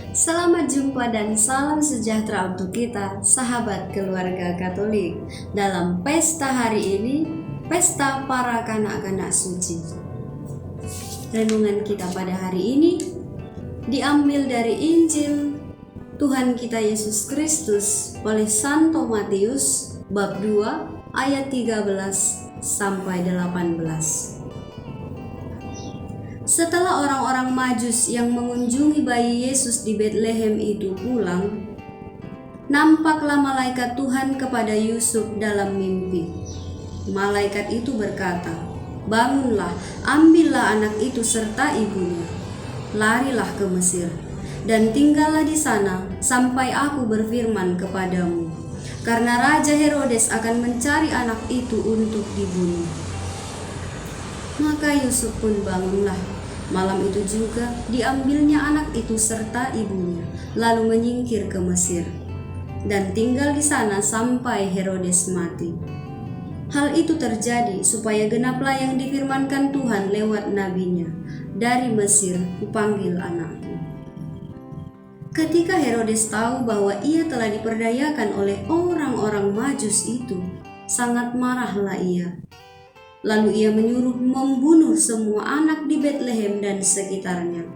Selamat jumpa dan salam sejahtera untuk kita, sahabat keluarga Katolik, dalam pesta hari ini, pesta para kanak-kanak suci. Renungan kita pada hari ini diambil dari Injil Tuhan kita Yesus Kristus oleh Santo Matius bab 2 ayat 13 sampai 18. Setelah orang-orang Majus yang mengunjungi bayi Yesus di Betlehem itu pulang, nampaklah malaikat Tuhan kepada Yusuf dalam mimpi. Malaikat itu berkata, "Bangunlah, ambillah anak itu serta ibunya, larilah ke Mesir, dan tinggallah di sana sampai aku berfirman kepadamu, karena Raja Herodes akan mencari anak itu untuk dibunuh." Maka Yusuf pun bangunlah. Malam itu juga diambilnya anak itu serta ibunya, lalu menyingkir ke Mesir, dan tinggal di sana sampai Herodes mati. Hal itu terjadi supaya genaplah yang difirmankan Tuhan lewat nabinya, "Dari Mesir kupanggil anakku." Ketika Herodes tahu bahwa ia telah diperdayakan oleh orang-orang Majus itu, sangat marahlah ia. Lalu ia menyuruh membunuh semua anak di Betlehem dan sekitarnya,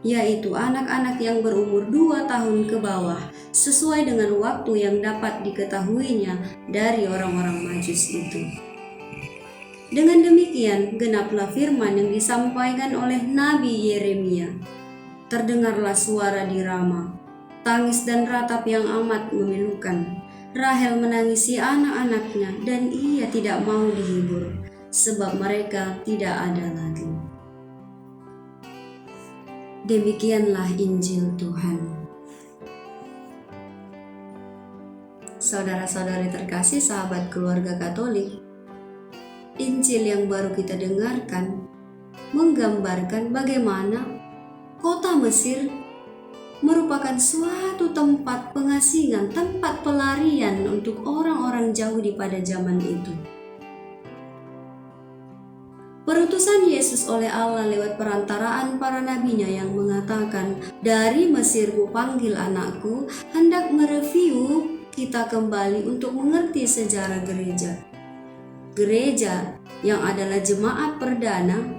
yaitu anak-anak yang berumur 2 tahun ke bawah, sesuai dengan waktu yang dapat diketahuinya dari orang-orang Majus itu. Dengan demikian, genaplah firman yang disampaikan oleh Nabi Yeremia. Terdengarlah suara di Rama, tangis dan ratap yang amat memilukan. Rahel menangisi anak-anaknya dan ia tidak mau dihibur, sebab mereka tidak ada lagi. Demikianlah Injil Tuhan. Saudara-saudari terkasih, sahabat keluarga Katolik, Injil yang baru kita dengarkan menggambarkan bagaimana kota Mesir merupakan suatu tempat pengasingan, tempat pelarian untuk orang-orang Yahudi pada zaman itu. Perutusan Yesus oleh Allah lewat perantaraan para nabinya yang mengatakan, "Dari Mesir kupanggil anakku," hendak mereview kita kembali untuk mengerti sejarah gereja. Gereja yang adalah jemaat perdana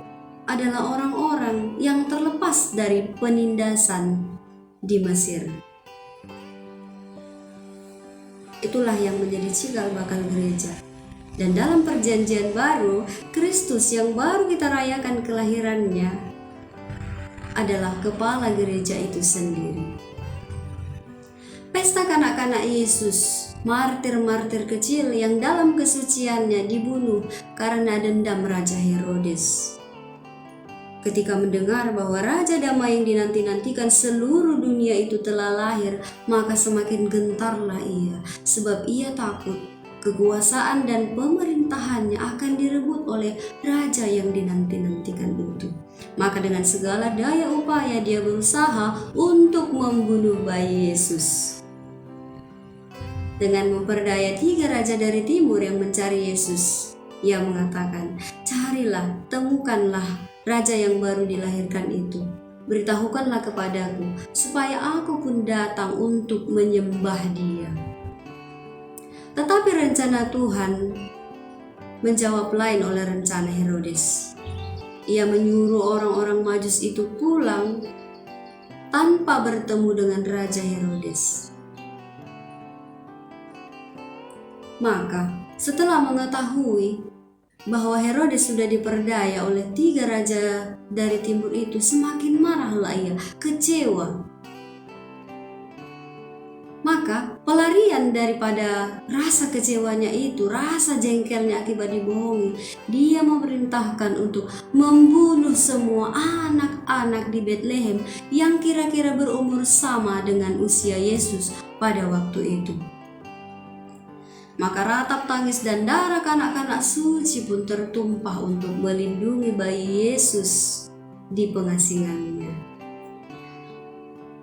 adalah orang-orang yang terlepas dari penindasan di Mesir. Itulah yang menjadi cikal bakal gereja. Dan dalam perjanjian baru, Kristus yang baru kita rayakan kelahirannya adalah kepala gereja itu sendiri. Pesta kanak-kanak Yesus, martir-martir kecil yang dalam kesuciannya dibunuh karena dendam Raja Herodes. Ketika mendengar bahwa Raja Damai yang dinanti-nantikan seluruh dunia itu telah lahir, maka semakin gentarlah ia, sebab ia takut kekuasaan dan pemerintahannya akan direbut oleh raja yang dinanti-nantikan itu. Maka dengan segala daya upaya dia berusaha untuk membunuh bayi Yesus. Dengan memperdaya 3 raja dari timur yang mencari Yesus, ia mengatakan, "Carilah, temukanlah raja yang baru dilahirkan itu. Beritahukanlah kepadaku, supaya aku pun datang untuk menyembah dia." Tetapi rencana Tuhan menjawab lain oleh rencana Herodes. Ia menyuruh orang-orang Majus itu pulang tanpa bertemu dengan Raja Herodes. Maka setelah mengetahui bahwa Herodes sudah diperdaya oleh 3 raja dari timur itu, semakin marahlah ia, kecewa. Maka pelarian daripada rasa kecewanya itu, rasa jengkelnya akibat dibohongi, dia memerintahkan untuk membunuh semua anak-anak di Betlehem yang kira-kira berumur sama dengan usia Yesus pada waktu itu. Maka ratap tangis dan darah kanak-kanak suci pun tertumpah untuk melindungi bayi Yesus di pengasingannya.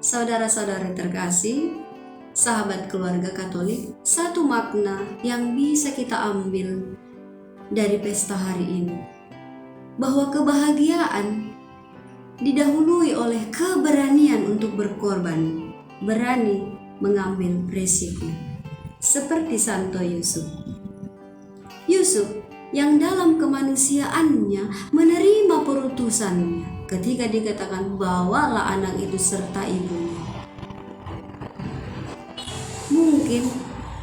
Saudara-saudari terkasih, sahabat keluarga Katolik, satu makna yang bisa kita ambil dari pesta hari ini, bahwa kebahagiaan didahului oleh keberanian untuk berkorban, berani mengambil resiko. Seperti Santo Yusuf. Yusuf yang dalam kemanusiaannya menerima perutusannya ketika dikatakan bawalah anak itu serta ibunya. Mungkin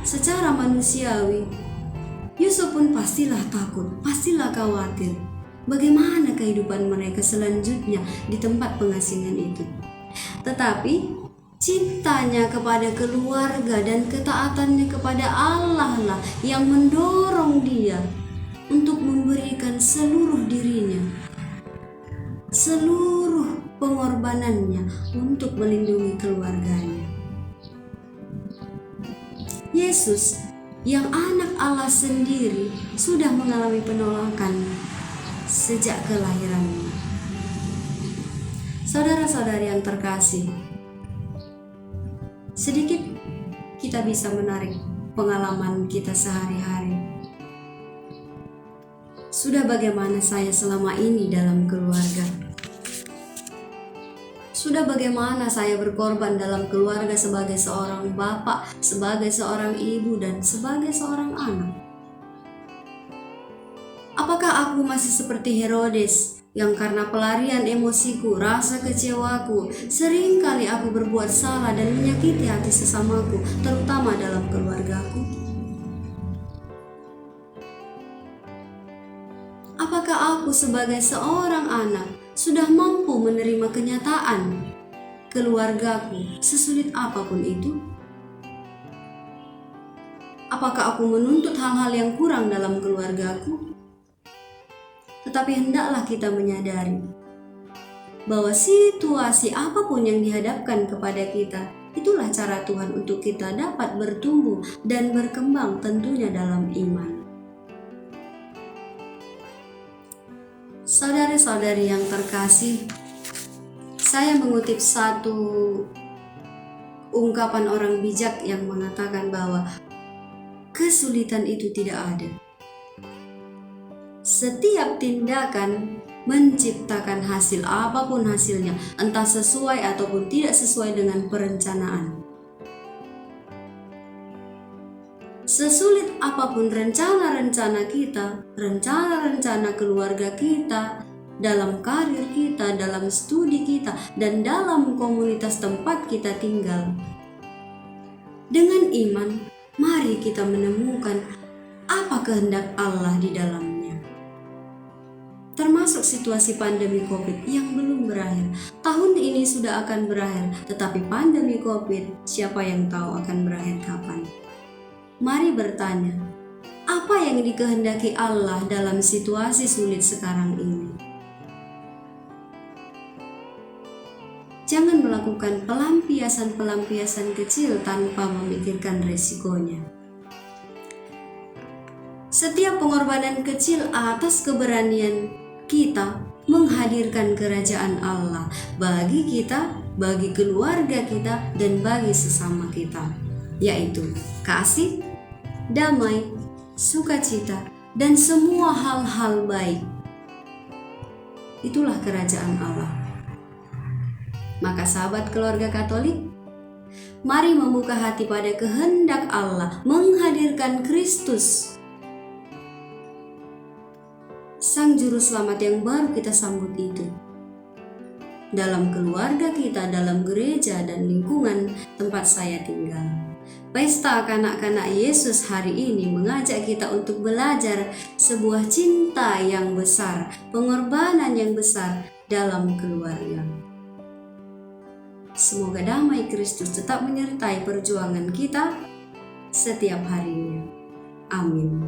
secara manusiawi Yusuf pun pastilah takut, pastilah khawatir bagaimana kehidupan mereka selanjutnya di tempat pengasingan itu. Tetapi cintanya kepada keluarga dan ketaatannya kepada Allah lah yang mendorong dia untuk memberikan seluruh dirinya, seluruh pengorbanannya untuk melindungi keluarganya. Yesus yang anak Allah sendiri sudah mengalami penolakan sejak kelahirannya. Saudara-saudari yang terkasih, sedikit kita bisa menarik pengalaman kita sehari-hari. Sudah bagaimana saya selama ini dalam keluarga? Sudah bagaimana saya berkorban dalam keluarga sebagai seorang bapak, sebagai seorang ibu, dan sebagai seorang anak? Apakah aku masih seperti Herodes yang karena pelarian emosiku, rasa kecewaku, seringkali aku berbuat salah dan menyakiti hati sesamaku, terutama dalam keluargaku? Apakah aku sebagai seorang anak sudah mampu menerima kenyataan keluargaku sesulit apapun itu? Apakah aku menuntut hal-hal yang kurang dalam keluargaku? Tetapi hendaklah kita menyadari bahwa situasi apapun yang dihadapkan kepada kita, itulah cara Tuhan untuk kita dapat bertumbuh dan berkembang tentunya dalam iman. Saudari-saudari yang terkasih, saya mengutip satu ungkapan orang bijak yang mengatakan bahwa kesulitan itu tidak ada. Setiap tindakan menciptakan hasil apapun hasilnya, entah sesuai ataupun tidak sesuai dengan perencanaan. Sesulit apapun rencana-rencana kita, rencana-rencana keluarga kita, dalam karir kita, dalam studi kita, dan dalam komunitas tempat kita tinggal. Dengan iman, mari kita menemukan apa kehendak Allah di dalamnya. Termasuk situasi pandemi COVID yang belum berakhir. Tahun ini sudah akan berakhir, tetapi pandemi COVID siapa yang tahu akan berakhir kapan. Mari bertanya, apa yang dikehendaki Allah dalam situasi sulit sekarang ini? Jangan melakukan pelampiasan-pelampiasan kecil tanpa memikirkan resikonya. Setiap pengorbanan kecil atas keberanian kita menghadirkan kerajaan Allah bagi kita, bagi keluarga kita, dan bagi sesama kita, yaitu kasih, damai, sukacita, dan semua hal-hal baik. Itulah kerajaan Allah. Maka sahabat keluarga Katolik, mari membuka hati pada kehendak Allah menghadirkan Kristus, Sang Juru Selamat yang baru kita sambut itu, dalam keluarga kita, dalam gereja, dan lingkungan tempat saya tinggal. Pesta kanak-kanak Yesus hari ini mengajak kita untuk belajar sebuah cinta yang besar, pengorbanan yang besar dalam keluarga. Semoga damai Kristus tetap menyertai perjuangan kita setiap harinya. Amin.